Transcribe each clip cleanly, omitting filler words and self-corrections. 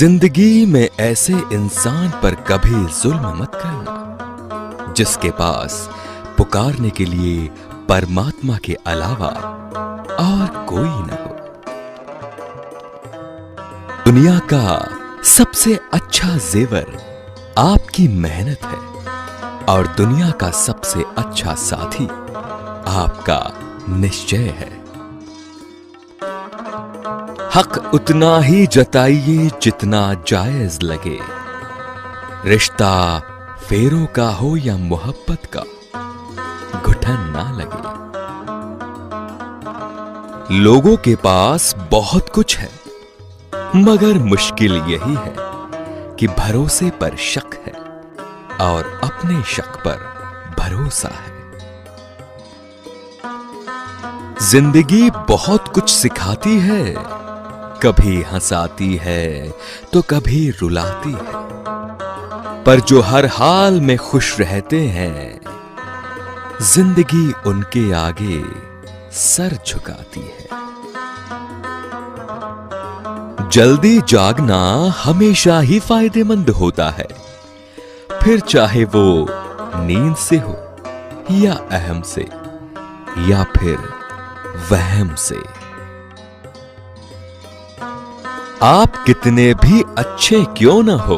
जिंदगी में ऐसे इंसान पर कभी जुल्म मत करना जिसके पास पुकारने के लिए परमात्मा के अलावा और कोई न हो। दुनिया का सबसे अच्छा जेवर आपकी मेहनत है और दुनिया का सबसे अच्छा साथी आपका निश्चय है। हक उतना ही जताइए जितना जायज लगे, रिश्ता फेरों का हो या मोहब्बत का, घुटन ना लगे। लोगों के पास बहुत कुछ है मगर मुश्किल यही है कि भरोसे पर शक है और अपने शक पर भरोसा है। जिंदगी बहुत कुछ सिखाती है, कभी हंसाती है तो कभी रुलाती है, पर जो हर हाल में खुश रहते हैं जिंदगी उनके आगे सर झुकाती है। जल्दी जागना हमेशा ही फायदेमंद होता है, फिर चाहे वो नींद से हो या अहम से या फिर वहम से। आप कितने भी अच्छे क्यों न हो,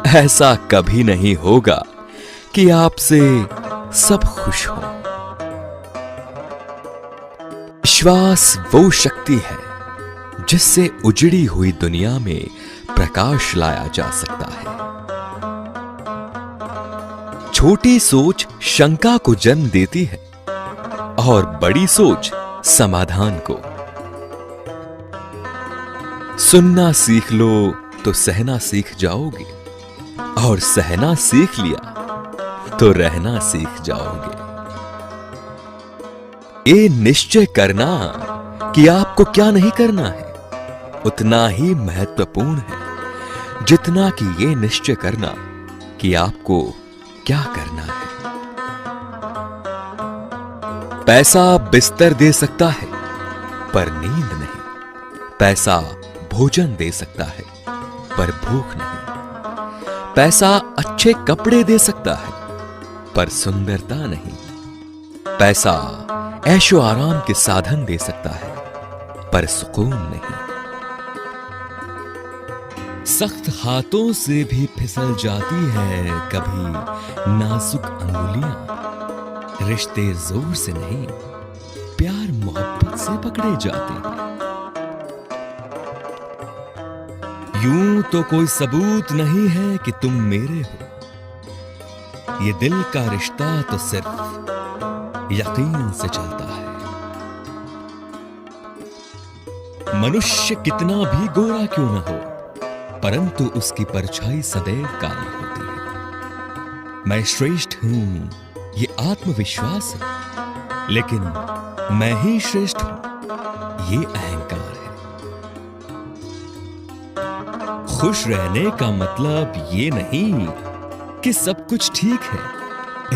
ऐसा कभी नहीं होगा कि आपसे सब खुश हो। विश्वास वो शक्ति है जिससे उजड़ी हुई दुनिया में प्रकाश लाया जा सकता है। छोटी सोच शंका को जन्म देती है और बड़ी सोच समाधान को। सुनना सीख लो तो सहना सीख जाओगे और सहना सीख लिया तो रहना सीख जाओगे। ये निश्चय करना कि आपको क्या नहीं करना है उतना ही महत्वपूर्ण है जितना कि ये निश्चय करना कि आपको क्या करना है। पैसा बिस्तर दे सकता है पर नींद नहीं। पैसा भोजन दे सकता है पर भूख नहीं। पैसा अच्छे कपड़े दे सकता है पर सुंदरता नहीं। पैसा ऐशो आराम के साधन दे सकता है पर सुकून नहीं। सख्त हाथों से भी फिसल जाती है कभी नाजुक अंगुलियां। रिश्ते जोर से नहीं प्यार मोहब्बत से पकड़े जाते हैं। यूं तो कोई सबूत नहीं है कि तुम मेरे हो, ये दिल का रिश्ता तो सिर्फ यकीन से चलता है। मनुष्य कितना भी गोरा क्यों न हो परंतु उसकी परछाई सदैव काली होती है। मैं श्रेष्ठ हूं ये आत्मविश्वास है, लेकिन मैं ही श्रेष्ठ हूं ये अहंकार है। खुश रहने का मतलब ये नहीं कि सब कुछ ठीक है,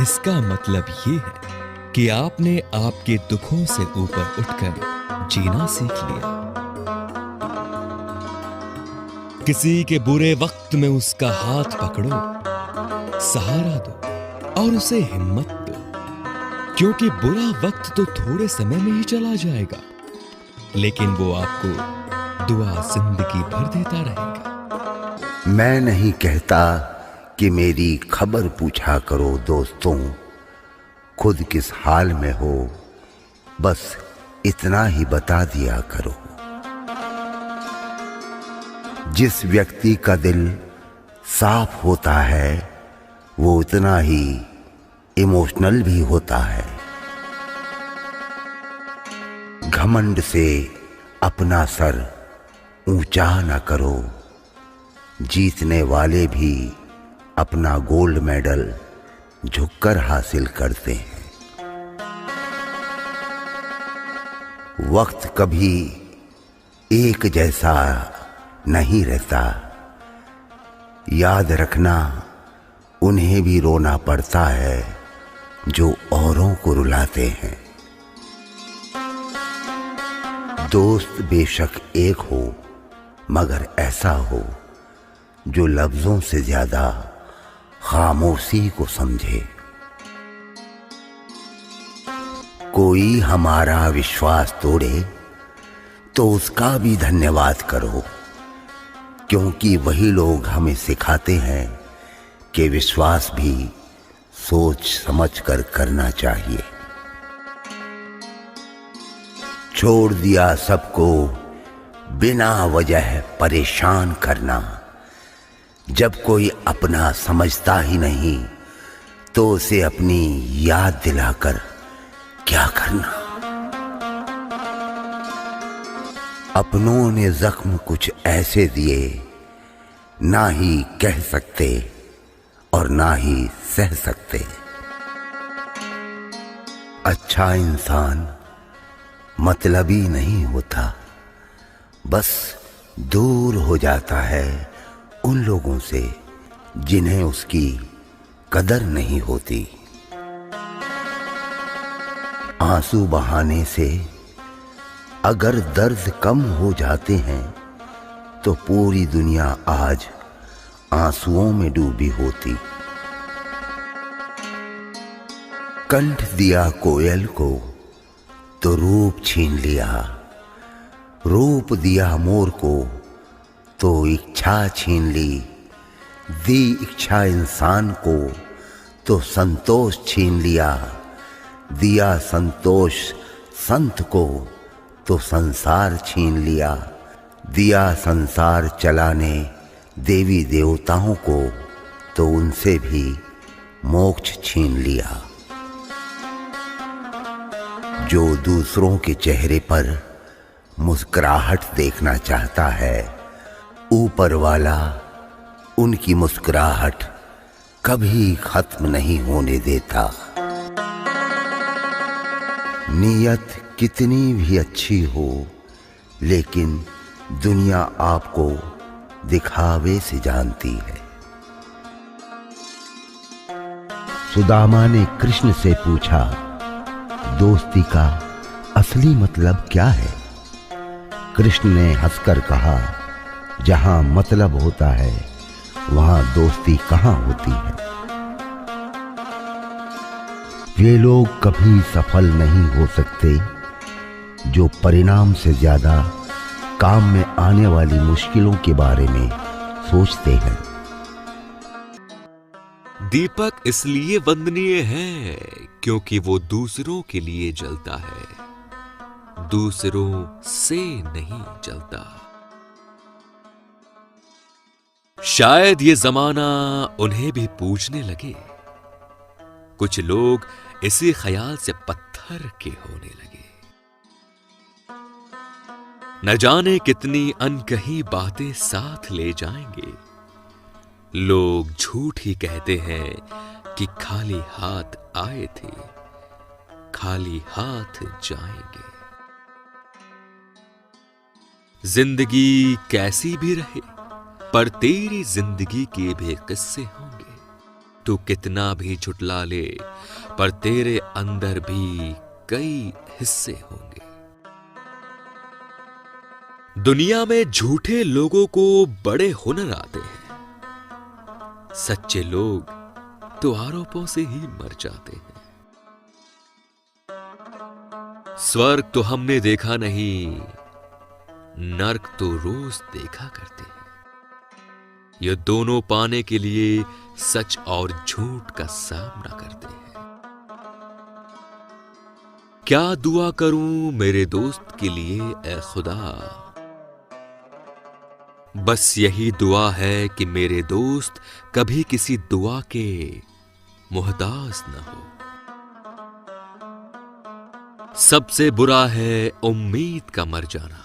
इसका मतलब ये है कि आपने आपके दुखों से ऊपर उठकर जीना सीख लिया। किसी के बुरे वक्त में उसका हाथ पकड़ो, सहारा दो और उसे हिम्मत दो, क्योंकि बुरा वक्त तो थोड़े समय में ही चला जाएगा, लेकिन वो आपको दुआ जिंदगी भर देता रहेगा। मैं नहीं कहता कि मेरी खबर पूछा करो दोस्तों, खुद किस हाल में हो बस इतना ही बता दिया करो। जिस व्यक्ति का दिल साफ होता है वो उतना ही इमोशनल भी होता है। घमंड से अपना सर ऊंचा न करो, जीतने वाले भी अपना गोल्ड मेडल झुककर हासिल करते हैं। वक्त कभी एक जैसा नहीं रहता, याद रखना उन्हें भी रोना पड़ता है जो औरों को रुलाते हैं। दोस्त बेशक एक हो मगर ऐसा हो जो लफ्जों से ज्यादा खामोशी को समझे। कोई हमारा विश्वास तोड़े तो उसका भी धन्यवाद करो, क्योंकि वही लोग हमें सिखाते हैं कि विश्वास भी सोच समझ कर करना चाहिए। छोड़ दिया सबको बिना वजह परेशान करना। जब कोई अपना समझता ही नहीं तो उसे अपनी याद दिलाकर क्या करना। अपनों ने जख्म कुछ ऐसे दिए, ना ही कह सकते और ना ही सह सकते। अच्छा इंसान मतलबी नहीं होता, बस दूर हो जाता है उन लोगों से जिन्हें उसकी कदर नहीं होती। आंसू बहाने से अगर दर्द कम हो जाते हैं तो पूरी दुनिया आज आंसुओं में डूबी होती। कंठ दिया कोयल को तो रूप छीन लिया, रूप दिया मोर को तो इच्छा छीन ली। दी इच्छा इंसान को तो संतोष छीन लिया, दिया संतोष संत को तो संसार छीन लिया। दिया संसार चलाने देवी देवताओं को तो उनसे भी मोक्ष छीन लिया। जो दूसरों के चेहरे पर मुस्कुराहट देखना चाहता है, ऊपर वाला उनकी मुस्कुराहट कभी खत्म नहीं होने देता। नीयत कितनी भी अच्छी हो, लेकिन दुनिया आपको दिखावे से जानती है। सुदामा ने कृष्ण से पूछा, दोस्ती का असली मतलब क्या है? कृष्ण ने हंसकर कहा, जहां मतलब होता है वहां दोस्ती कहां होती है। वे लोग कभी सफल नहीं हो सकते जो परिणाम से ज्यादा काम में आने वाली मुश्किलों के बारे में सोचते हैं। दीपक इसलिए वंदनीय है क्योंकि वो दूसरों के लिए जलता है, दूसरों से नहीं जलता। शायद ये जमाना उन्हें भी पूछने लगे। कुछ लोग इसी ख्याल से पत्थर के होने लगे। न जाने कितनी अनकही बातें साथ ले जाएंगे। लोग झूठ ही कहते हैं कि खाली हाथ आए थे, खाली हाथ जाएंगे। जिंदगी कैसी भी रहे, पर तेरी जिंदगी के भी किस्से होंगे। तू कितना भी झुटला ले, पर तेरे अंदर भी कई हिस्से होंगे। दुनिया में झूठे लोगों को बड़े हुनर आते हैं, सच्चे लोग तो आरोपों से ही मर जाते हैं। स्वर्ग तो हमने देखा नहीं, नर्क तो रोज देखा करते हैं। ये दोनों पाने के लिए सच और झूठ का सामना करते हैं। क्या दुआ करूं मेरे दोस्त के लिए ए खुदा, बस यही दुआ है कि मेरे दोस्त कभी किसी दुआ के मोहताज न हो। सबसे बुरा है उम्मीद का मर जाना,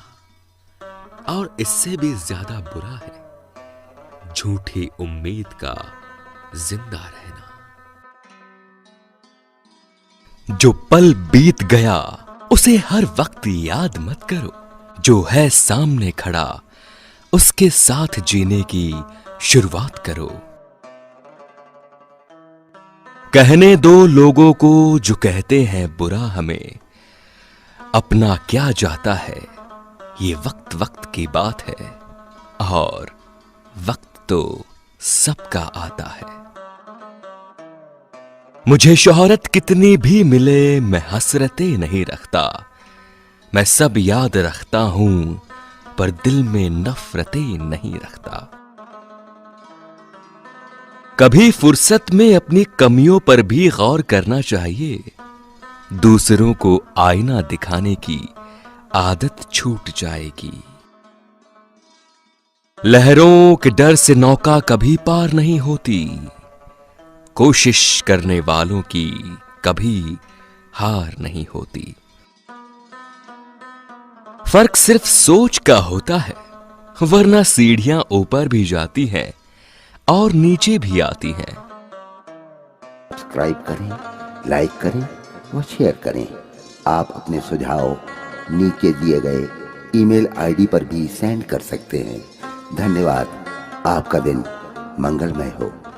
और इससे भी ज्यादा बुरा है झूठी उम्मीद का जिंदा रहना। जो पल बीत गया उसे हर वक्त याद मत करो, जो है सामने खड़ा उसके साथ जीने की शुरुआत करो। कहने दो लोगों को जो कहते हैं बुरा हमें, अपना क्या जाता है ये वक्त वक्त की बात है। और वक्त तो सबका आता है। मुझे शोहरत कितनी भी मिले मैं हसरतें नहीं रखता, मैं सब याद रखता हूं पर दिल में नफरतें नहीं रखता। कभी फुर्सत में अपनी कमियों पर भी गौर करना चाहिए, दूसरों को आईना दिखाने की आदत छूट जाएगी। लहरों के डर से नौका कभी पार नहीं होती, कोशिश करने वालों की कभी हार नहीं होती। फर्क सिर्फ सोच का होता है, वरना सीढ़ियां ऊपर भी जाती हैं और नीचे भी आती हैं। सब्सक्राइब करें, लाइक करें व शेयर करें। आप अपने सुझाव नीचे दिए गए ईमेल आईडी पर भी सेंड कर सकते हैं। धन्यवाद। आपका दिन मंगलमय हो।